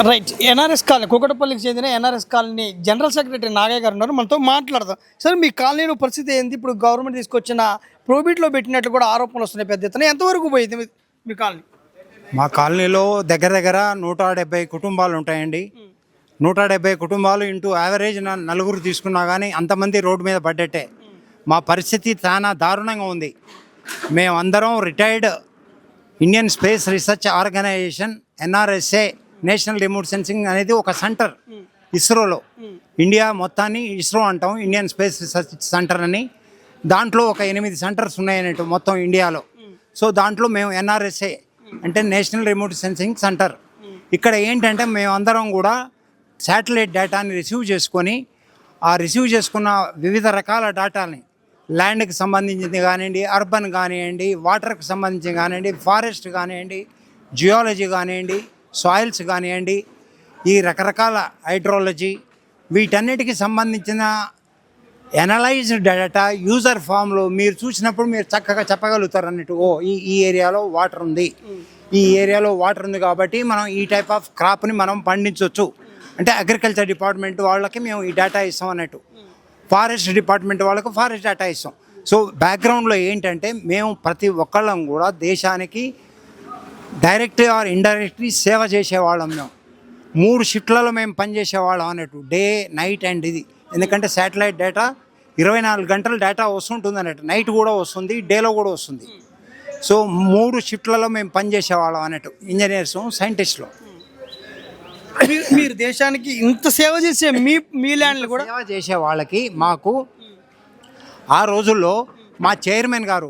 Right. NRS colony కూకటపల్లికి చెందిన NRS colony general secretary Nagaiah గారు ఉన్నారు, మనతో మాట్లాడదాం. సార్, మీ కాలనీలో పరిస్థితి ఏంది? ఇప్పుడు గవర్నమెంట్ తీసుకొచ్చిన ప్రోబిట్లో పెట్టినట్లు కూడా ఆరోపణలు వస్తున్నాయి పెద్ద ఎత్తున. ఎంతవరకు పోయింది మీ కాలనీ? మా కాలనీలో దగ్గర దగ్గర 170 కుటుంబాలు ఉంటాయండి. 170 కుటుంబాలు ఇంటూ యావరేజ్ నలుగురు తీసుకున్నా కానీ అంతమంది రోడ్డు మీద పడ్డట్టే. మా పరిస్థితి చాలా దారుణంగా ఉంది. మేమందరం retired Indian space research organisation NRSA, national remote sensing అనేది ఒక సెంటర్ ఇస్రోలో. ఇండియా మొత్తాన్ని ఇస్రో అంటాం, ఇండియన్ స్పేస్ రీసెర్చ్ సెంటర్ అని. దాంట్లో ఒక 8 సెంటర్స్ ఉన్నాయన్నట్టు మొత్తం ఇండియాలో. సో దాంట్లో మేము ఎన్ఆర్ఎస్ఏ అంటే నేషనల్ రిమోట్ సెన్సింగ్ సెంటర్. ఇక్కడ ఏంటంటే మేమందరం కూడా శాటిలైట్ డేటాని రిసీవ్ చేసుకొని, ఆ రిసీవ్ చేసుకున్న వివిధ రకాల డేటాని ల్యాండ్కి సంబంధించింది కానివ్వండి, అర్బన్ కానివ్వండి, వాటర్కి సంబంధించి కానివ్వండి, ఫారెస్ట్ కానివ్వండి, జియాలజీ కానివ్వండి, సాయిల్స్ కానివ్వండి, ఈ రకరకాల హైడ్రాలజీ వీటన్నిటికి సంబంధించిన ఎనలైజ్డ్ డేటా యూజర్ ఫామ్లో మీరు చూసినప్పుడు మీరు చక్కగా చెప్పగలుగుతారు అన్నట్టు. ఓ ఈ ఏరియాలో వాటర్ ఉంది, ఈ ఏరియాలో వాటర్ ఉంది కాబట్టి మనం ఈ టైప్ ఆఫ్ క్రాప్ని మనం పండించవచ్చు అంటే అగ్రికల్చర్ డిపార్ట్మెంట్ వాళ్ళకి మేము ఈ డేటా ఇస్తాం అన్నట్టు. ఫారెస్ట్ డిపార్ట్మెంట్ వాళ్ళకు ఫారెస్ట్ డేటా ఇస్తాం. సో బ్యాక్గ్రౌండ్లో ఏంటంటే మేము ప్రతి ఒక్కళ్ళం కూడా దేశానికి డైరెక్ట్ ఆర్ ఇండైరెక్ట్లీ సేవ చేసేవాళ్ళం. మేము 3 షిఫ్ట్లలో మేము పనిచేసేవాళ్ళం అన్నట్టు, డే నైట్ అండ్ ఇది. ఎందుకంటే శాటిలైట్ డేటా 24 గంటల డేటా వస్తుంటుంది అన్నట్టు, నైట్ కూడా వస్తుంది, డేలో కూడా వస్తుంది. సో 3 షిఫ్ట్లలో మేము పనిచేసేవాళ్ళం అన్నట్టు, ఇంజనీర్స్, సైంటిస్టులు. మీరు దేశానికి ఇంత సేవ చేసే మీ ల్యాండ్లు కూడా సేవ చేసే వాళ్ళకి మాకు ఆ రోజుల్లో మా చైర్మన్ గారు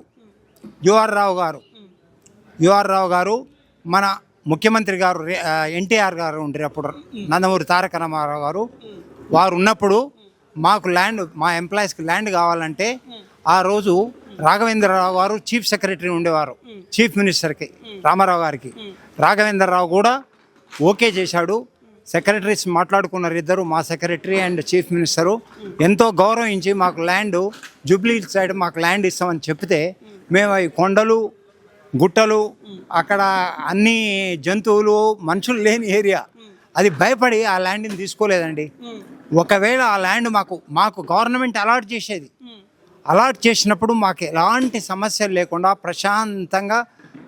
యుఆర్ రావు గారు మన ముఖ్యమంత్రి గారు ఎన్టీఆర్ గారు ఉండేది అప్పుడు, నందమూరి తారక రామారావు గారు వారు ఉన్నప్పుడు మాకు ల్యాండ్, మా ఎంప్లాయీస్కి ల్యాండ్ కావాలంటే ఆ రోజు రాఘవేంద్రరావు గారు చీఫ్ సెక్రటరీ ఉండేవారు చీఫ్ మినిస్టర్కి, రామారావు గారికి. రాఘవేంద్రరావు కూడా ఓకే చేశాడు. సెక్రటరీస్ మాట్లాడుకున్నారు ఇద్దరు, మా సెక్రటరీ అండ్ చీఫ్ మినిస్టరు. ఎంతో గౌరవించి మాకు ల్యాండ్ జూబ్లీ సైడ్ మాకు ల్యాండ్ ఇస్తామని చెప్తే మేము అవి కొండలు గుట్టలు, అక్కడ అన్ని జంతువులు మనుషులు లేని ఏరియా, అది భయపడి ఆ ల్యాండ్ని తీసుకోలేదండి. ఒకవేళ ఆ ల్యాండ్ మాకు గవర్నమెంట్ అలాట్ చేసేది, అలాట్ చేసినప్పుడు మాకు ఎలాంటి సమస్యలు లేకుండా ప్రశాంతంగా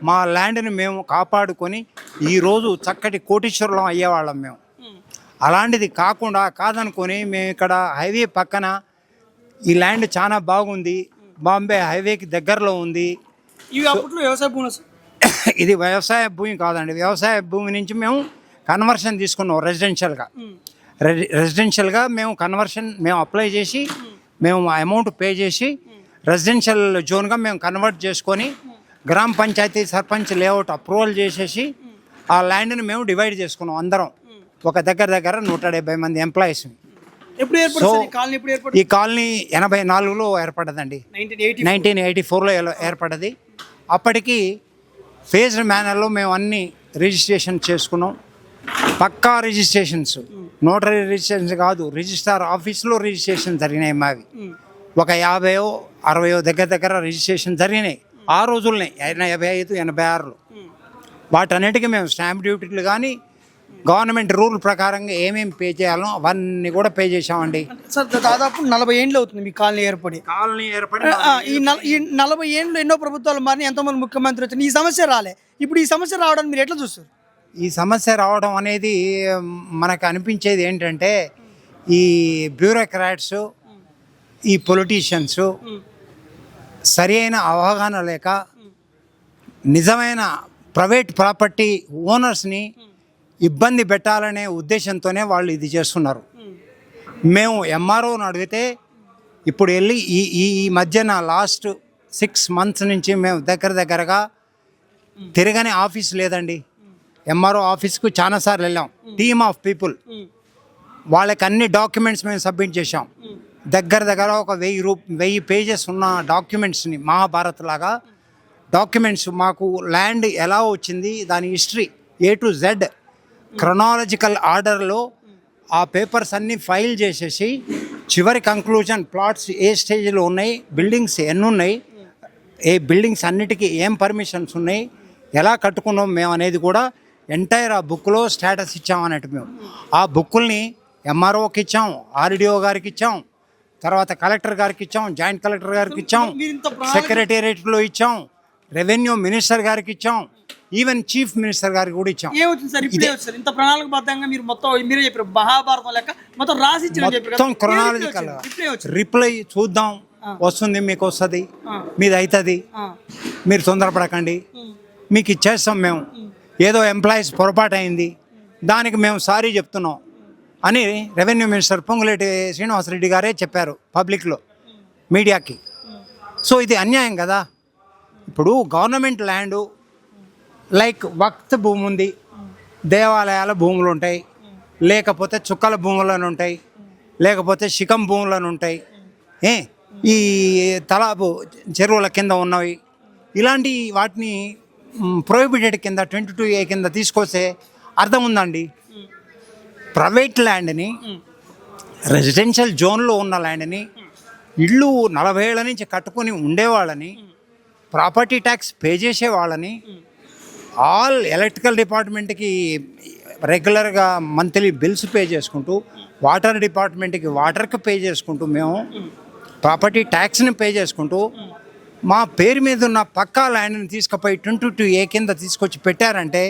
మా ల్యాండ్ని మేము కాపాడుకొని ఈరోజు చక్కటి కోటీశ్వరులం అయ్యేవాళ్ళం మేము. అలాంటిది కాదనుకొని మేము ఇక్కడ హైవే పక్కన ఈ ల్యాండ్ చాలా బాగుంది, బాంబే హైవేకి దగ్గరలో ఉంది. ఇవి అప్పట్లో వ్యవసాయ భూమి? ఇది వ్యవసాయ భూమి కాదండి. వ్యవసాయ భూమి నుంచి మేము కన్వర్షన్ తీసుకున్నాం రెసిడెన్షియల్గా మేము అప్లై చేసి మేము అమౌంట్ పే చేసి రెసిడెన్షియల్ జోన్గా మేము కన్వర్ట్ చేసుకొని గ్రామ పంచాయతీ సర్పంచ్ లేఅవుట్ అప్రూవల్ చేసేసి ఆ ల్యాండ్ని మేము డివైడ్ చేసుకున్నాం అందరం, ఒక దగ్గర 170 మంది ఎంప్లాయీస్. సో ఈ కాలనీ 84లో ఏర్పడ్డదండి, 1984లో ఏర్పడ్డది. అప్పటికి ఫేజ్డ్ మేనర్లో మేము అన్ని రిజిస్ట్రేషన్ చేసుకున్నాం. పక్కా రిజిస్ట్రేషన్స్, నోటరీ రిజిస్ట్రేషన్స్ కాదు, రిజిస్ట్రార్ ఆఫీస్లో రిజిస్ట్రేషన్ జరిగినాయి మావి. ఒక 50-60 దగ్గర రిజిస్ట్రేషన్ జరిగినాయి ఆ రోజుల్నే, 85-86లో. వాటన్నిటికీ మేము స్టాంప్ డ్యూటీలు కానీ గవర్నమెంట్ రూల్ ప్రకారంగా ఏమేమి పే చేయాలో అవన్నీ కూడా పే చేసామండి. సార్, దాదాపు 40 ఏళ్ళు అవుతుంది మీ కాలనీ ఏర్పడి. ఈ 40 ఏళ్ళు ఎన్నో ప్రభుత్వాలు మారిన, ఎంతోమంది ముఖ్యమంత్రి వచ్చిన, ఈ సమస్య రాలే. ఇప్పుడు ఈ సమస్య రావడానికి మీరు ఎట్లా చూస్తారు? ఈ సమస్య రావడం అనేది మనకు అనిపించేది ఏంటంటే, ఈ బ్యూరోక్రాట్స్, ఈ పొలిటీషియన్స్ సరి అయిన అవగాహన లేక నిజమైన ప్రైవేట్ ప్రాపర్టీ ఓనర్స్ని ఇబ్బంది పెట్టాలనే ఉద్దేశంతోనే వాళ్ళు ఇది చేస్తున్నారు. మేము ఎంఆర్ఓని అడిగితే ఇప్పుడు వెళ్ళి ఈ మధ్యన లాస్ట్ 6 months నుంచి మేము దగ్గరగా తిరగని ఆఫీస్ లేదండి. ఎంఆర్ఓ ఆఫీస్కు చాలాసార్లు వెళ్ళాం, టీమ్ ఆఫ్ పీపుల్. వాళ్ళకి అన్ని డాక్యుమెంట్స్ మేము సబ్మిట్ చేసాం. దగ్గర ఒక 1000 పేజెస్ ఉన్న డాక్యుమెంట్స్ని, మహాభారత్ లాగా డాక్యుమెంట్స్, మాకు ల్యాండ్ ఎలా వచ్చింది దాని history A to Z chronological ఆర్డర్లో ఆ పేపర్స్ అన్నీ ఫైల్ చేసేసి చివరి కంక్లూజన్, ప్లాట్స్ ఏ స్టేజ్లో ఉన్నాయి, బిల్డింగ్స్ ఎన్ని ఉన్నాయి, ఏ బిల్డింగ్స్ అన్నిటికీ ఏం పర్మిషన్స్ ఉన్నాయి, ఎలా కట్టుకున్నాం మేము అనేది కూడా ఎంటైర్ ఆ బుక్లో స్టేటస్ ఇచ్చాం అన్నట్టు మేము. ఆ బుక్కుల్ని ఎంఆర్ఓకి ఇచ్చాం, ఆర్డీఓ గారికి ఇచ్చాం, తర్వాత కలెక్టర్ గారికి ఇచ్చాం, జాయింట్ కలెక్టర్ గారికి ఇచ్చాం, సెక్రటేరియట్లో ఇచ్చాం, రెవెన్యూ మినిస్టర్ గారికి ఇచ్చాం, ఈవెన్ చీఫ్ మినిస్టర్ గారికి కూడా ఇచ్చాం. ఏమవుతుంది సార్ ఇప్పుడే వచ్చి సార్ ఇంత ప్రణాళికబద్ధంగా మీరు మొత్తం మీరే చెప్పారు మహాభారతం లెక్క మొత్తం రాసి ఇచ్చిన మొత్తం క్రొనాలజికల్ రిప్లై చూద్దాం, వస్తుంది, మీకు వస్తుంది, మీది అవుతుంది, మీరు తొందరపడకండి, మీకు ఇచ్చేస్తాం మేము, ఏదో ఎంప్లాయీస్ పొరపాటు అయింది దానికి మేము సారీ చెప్తున్నాం అని రెవెన్యూ మినిస్టర్ పొంగులేటి శ్రీనివాసరెడ్డి గారే చెప్పారు పబ్లిక్లో, మీడియాకి. సో ఇది అన్యాయం కదా. ఇప్పుడు గవర్నమెంట్ ల్యాండు లైక్ వక్త్ భూమి ఉంది, దేవాలయాల భూములు ఉంటాయి, లేకపోతే చుక్కల భూములను ఉంటాయి, లేకపోతే శిఖం భూములను ఉంటాయి, ఈ తలాబు చెరువుల కింద ఉన్నవి, ఇలాంటి వాటిని ప్రొహిబిటెడ్ కింద 22A కింద తీసుకొస్తే అర్థం ఉందండి. ప్రైవేట్ ల్యాండ్ని, రెసిడెన్షియల్ జోన్లో ఉన్న ల్యాండ్ని, ఇళ్ళు 40 ఏళ్ల నుంచి కట్టుకొని ఉండేవాళ్ళని, ప్రాపర్టీ ట్యాక్స్ పే చేసే వాళ్ళని, ఆల్ ఎలక్ట్రికల్ డిపార్ట్మెంట్కి రెగ్యులర్గా మంత్లీ బిల్స్ పే చేసుకుంటూ, వాటర్ డిపార్ట్మెంట్కి వాటర్కి పే చేసుకుంటూ, మేము ప్రాపర్టీ ట్యాక్స్ని పే చేసుకుంటూ, మా పేరు మీద ఉన్న పక్కా ల్యాండ్ని తీసుకుపోయి 22A కింద తీసుకొచ్చి పెట్టారంటే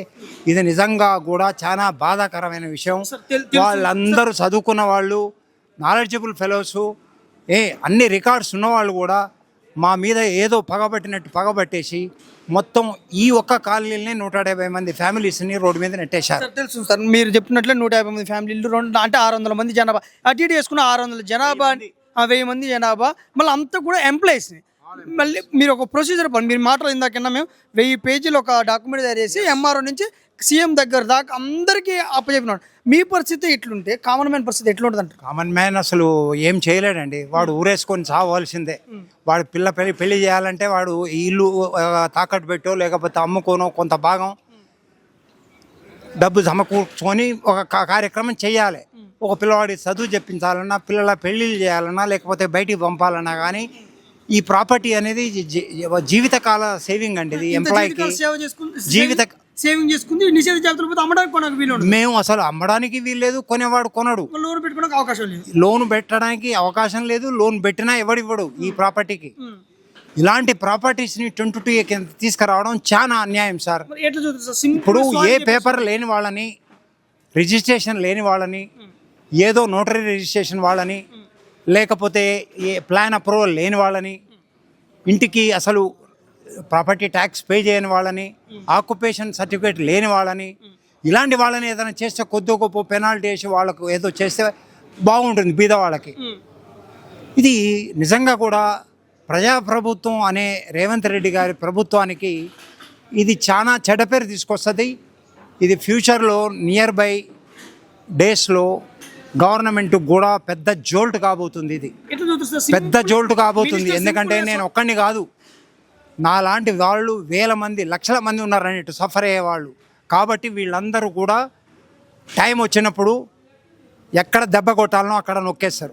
ఇది నిజంగా కూడా చాలా బాధాకరమైన విషయం. వాళ్ళందరూ చదువుకున్న వాళ్ళు, నాలెడ్జబుల్ ఫెలోసు, అన్ని రికార్డ్స్ ఉన్నవాళ్ళు కూడా మా మీద ఏదో పగబట్టినట్టు పగబట్టేసి మొత్తం ఈ ఒక్క కాలనీలని 170 మంది ఫ్యామిలీస్ని రోడ్డు మీద నెట్టేశారు. తెలుసు సార్ మీరు చెప్పినట్లే 150 మంది ఫ్యామిలీలు, అంటే 600 మంది జనాభా, అటు ఇటు వేసుకున్న 600 జనాభా, 1000 మంది జనాభా, మళ్ళీ అంతా కూడా ఎంప్లాయీస్ని. మళ్ళీ మీరు ఒక ప్రొసీజర్ పని మీరు మాటలు ఇందాకన్నా మేము 1000 పేజీలు ఒక డాక్యుమెంట్ తయారు చేసి ఎంఆర్ఓ నుంచి సీఎం దగ్గర దాకా అందరికీ అప్పచెప్పినాడు. మీ పరిస్థితి ఎట్లుంటే కామన్ మ్యాన్ పరిస్థితి ఎట్లుంటుంది అంటారు? కామన్ మ్యాన్ అసలు ఏం చేయలేడండి. వాడు ఊరేసుకొని చావాల్సిందే. వాడు పెళ్లి చేయాలంటే వాడు ఇల్లు తాకట్టు పెట్టో లేకపోతే అమ్ముకోనో కొంత భాగం డబ్బు సమకూర్చుకొని ఒక కార్యక్రమం చేయాలి. ఒక పిల్లవాడి చదువు చెప్పించాలన్నా, పిల్లల పెళ్ళిళ్ళు చేయాలన్నా, లేకపోతే బయటికి పంపాలన్నా కానీ ఈ ప్రాపర్టీ అనేది జీవితకాల సేవింగ్ అండి. ఇది ఎంప్లాయీకి జీవిత సేవింగ్ చేసుకుంది నిషేధ జాబితాలో అమ్మడానికి కొనకు వీలు. మేము అసలు అమ్మడానికి వీల్లేదు, కొనేవాడు కొనడు, లోన్ పెట్టుకోవడానికి అవకాశం లేదు, లోన్ పెట్టడానికి అవకాశం లేదు, లోన్ పెట్టినా ఎవడివ్వడు ఈ ప్రాపర్టీకి. ఇలాంటి ప్రాపర్టీస్ని 22A కింద తీసుకురావడం చాలా అన్యాయం సార్. ఇప్పుడు ఏ పేపర్ లేని వాళ్ళని, రిజిస్ట్రేషన్ లేని వాళ్ళని, ఏదో నోటరీ రిజిస్ట్రేషన్ వాళ్ళని, లేకపోతే ఏ ప్లాన్ అప్రూవల్ లేని వాళ్ళని, ఇంటికి అసలు ప్రాపర్టీ ట్యాక్స్ పే చేయని వాళ్ళని, ఆక్యుపేషన్ సర్టిఫికేట్ లేని వాళ్ళని, ఇలాంటి వాళ్ళని ఏదైనా చేస్తే కొద్ది గొప్ప పెనాల్టీ వేసి వాళ్ళకు ఏదో చేస్తే బాగుంటుంది బీద వాళ్ళకి. ఇది నిజంగా కూడా ప్రజాప్రభుత్వం అనే రేవంత్ రెడ్డి గారి ప్రభుత్వానికి ఇది చాలా చెడ్డ పేరు తీసుకొస్తుంది. ఇది ఫ్యూచర్లో నియర్ బై డేస్లో గవర్నమెంట్ కూడా పెద్ద జోల్ట్ కాబోతుంది. ఇది పెద్ద జోల్ట్ కాబోతుంది. ఎందుకంటే నేను ఒక్కడిని కాదు, నాలాంటి వాళ్ళు వేల మంది, లక్షల మంది ఉన్నారన్నట్టు సఫర్ అయ్యేవాళ్ళు. కాబట్టి వీళ్ళందరూ కూడా టైం వచ్చినప్పుడు ఎక్కడ దెబ్బ కొట్టాలనో అక్కడ నొక్కేస్తారు.